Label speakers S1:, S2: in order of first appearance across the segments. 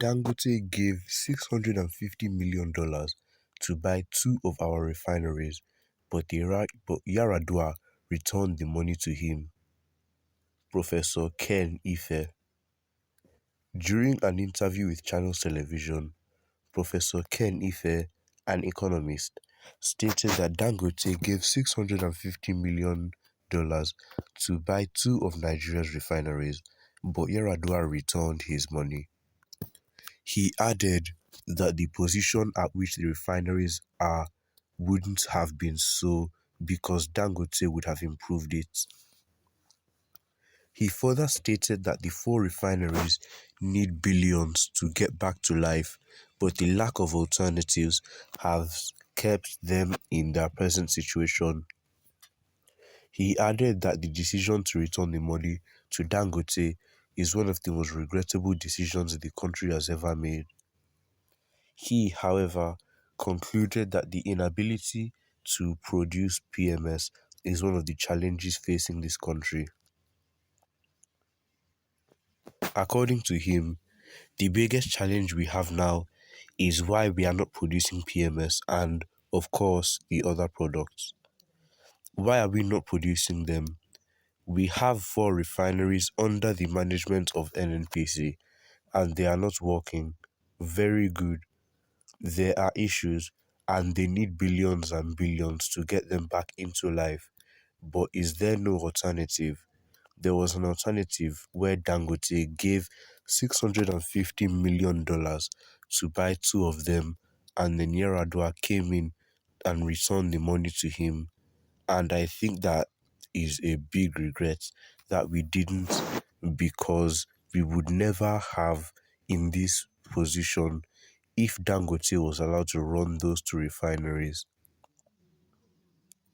S1: Dangote gave $650 million to buy two of our refineries, but Yaradua returned the money to him. Professor Ken Ife. During an interview with Channels Television, Professor Ken Ife, an economist, stated that Dangote gave $650 million to buy two of Nigeria's refineries, but Yaradua returned his money. He added that the position at which the refineries are wouldn't have been so because Dangote would have improved it. He further stated that the four refineries need billions to get back to life, but the lack of alternatives has kept them in their present situation. He added that the decision to return the money to Dangote is one of the most regrettable decisions the country has ever made. He, however, concluded that the inability to produce PMS is one of the challenges facing this country. According to him, the biggest challenge we have now is why we are not producing PMS and, of course, the other products. Why are we not producing them? We have four refineries under the management of NNPC and they are not working. Very good. There are issues and they need billions and billions to get them back into life. But is there no alternative? There was an alternative where Dangote gave $650 million to buy two of them, and then Yaradua came in and returned the money to him. And I think that is a big regret that we didn't, because we would never have in this position if Dangote was allowed to run those two refineries.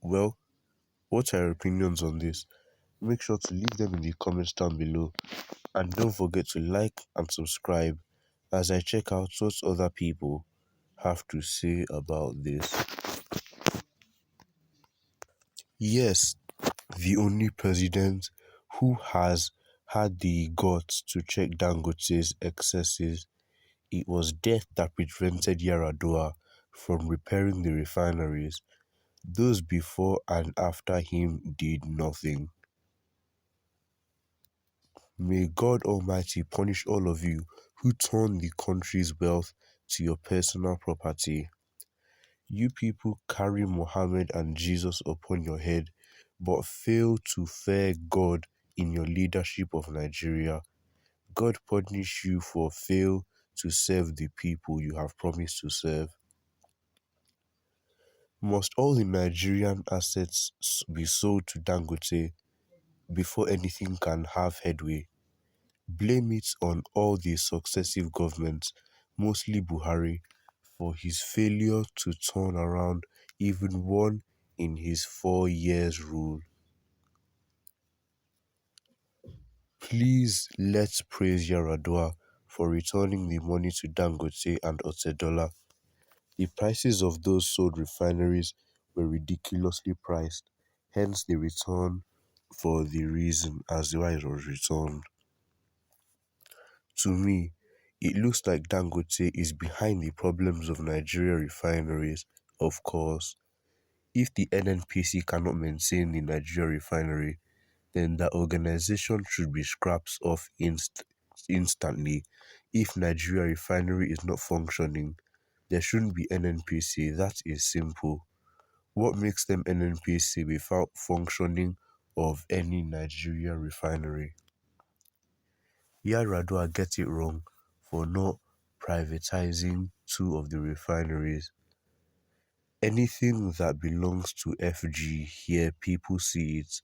S1: Well, what are your opinions on this? Make sure to leave them in the comments down below. And don't forget to like and subscribe as I check out what other people have to say about this. Yes, the only president who has had the guts to check Dangote's excesses. It was death that prevented Yaradua from repairing the refineries. Those before and after him did nothing. May God Almighty punish all of you who turn the country's wealth to your personal property. You people carry Muhammad and Jesus upon your head, but fail to fear God in your leadership of Nigeria. God punish you for fail to serve the people you have promised to serve. Must all the Nigerian assets be sold to Dangote before anything can have headway? Blame it on all the successive governments, mostly Buhari, for his failure to turn around even one in his 4 years rule. Please let's praise Yaradua for returning the money to Dangote and Otedola. The prices of those sold refineries were ridiculously priced, hence the return for the reason as why it was returned. To me, it looks like Dangote is behind the problems of Nigeria refineries, of course. If the NNPC cannot maintain the Nigeria refinery, then the organization should be scrapped off instantly. If Nigeria refinery is not functioning, there shouldn't be NNPC. That is simple. What makes them NNPC without functioning of any Nigeria refinery? Yaradua gets it wrong for not privatizing two of the refineries. Anything that belongs to FG here, people see it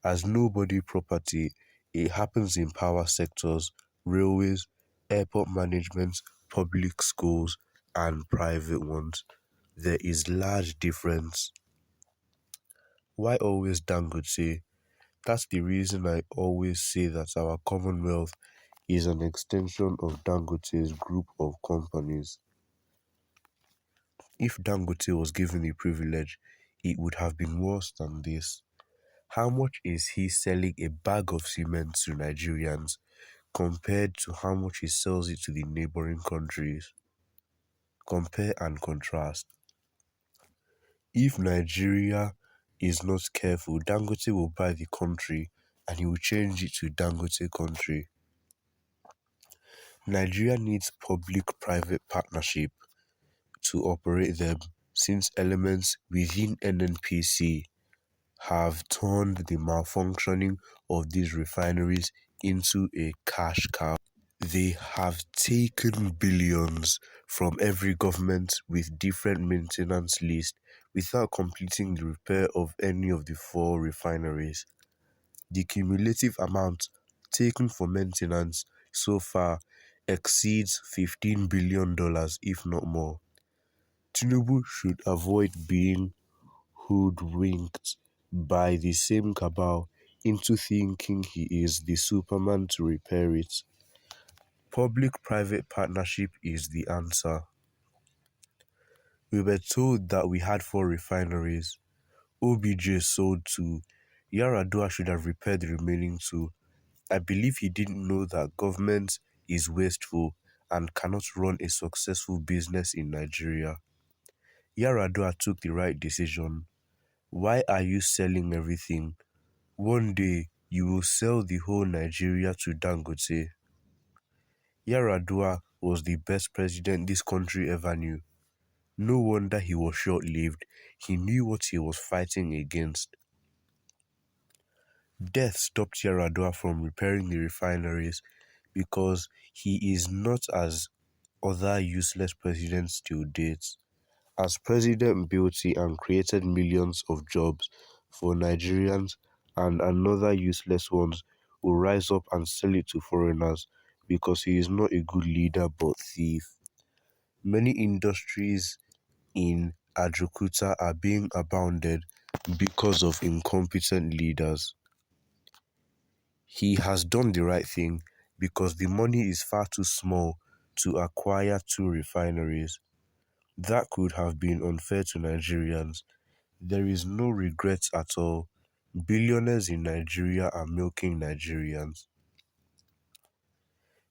S1: as nobody property. It happens in power sectors, railways, airport management, public schools, and private ones. There is large difference. Why always Dangote? That's the reason I always say that our Commonwealth is an extension of Dangote's group of companies. If Dangote was given the privilege, it would have been worse than this. How much is he selling a bag of cement to Nigerians? compared to how much he sells it to the neighboring countries. Compare and contrast. If Nigeria is not careful, Dangote will buy the country and he will change it to Dangote country. Nigeria needs public-private partnership to operate them, since elements within NNPC have turned the malfunctioning of these refineries into a cash cow. They have taken billions from every government with different maintenance lists without completing the repair of any of the four refineries. The cumulative amount taken for maintenance so far exceeds $15 billion, if not more. Tinubu should avoid being hoodwinked by the same cabal into thinking he is the Superman to repair it. Public-private partnership is the answer. We were told that we had four refineries. OBJ sold two. Yaradua should have repaired the remaining two. I believe he didn't know that government is wasteful and cannot run a successful business in Nigeria. Yaradua took the right decision. Why are you selling everything? One day, you will sell the whole Nigeria to Dangote. Yaradua was the best president this country ever knew. No wonder he was short-lived. He knew what he was fighting against. Death stopped Yaradua from repairing the refineries because he is not as other useless presidents till date. As president built it and created millions of jobs for Nigerians, and another useless ones will rise up and sell it to foreigners because he is not a good leader but thief. Many industries in Ajaokuta are being abandoned because of incompetent leaders. He has done the right thing because the money is far too small to acquire two refineries. That could have been unfair to Nigerians. There is no regret at all. Billionaires in Nigeria are milking Nigerians.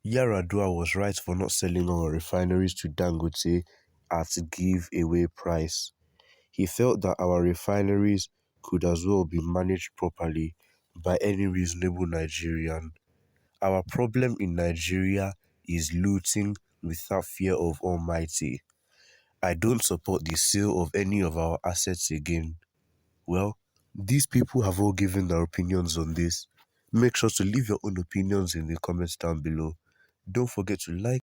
S1: Yaradua was right for not selling our refineries to Dangote at give-away price. He felt that our refineries could as well be managed properly by any reasonable Nigerian. Our problem in Nigeria is looting without fear of Almighty. I don't support the sale of any of our assets again. Well, these people have all given their opinions on this. Make sure to leave your own opinions in the comments down below. Don't forget to like,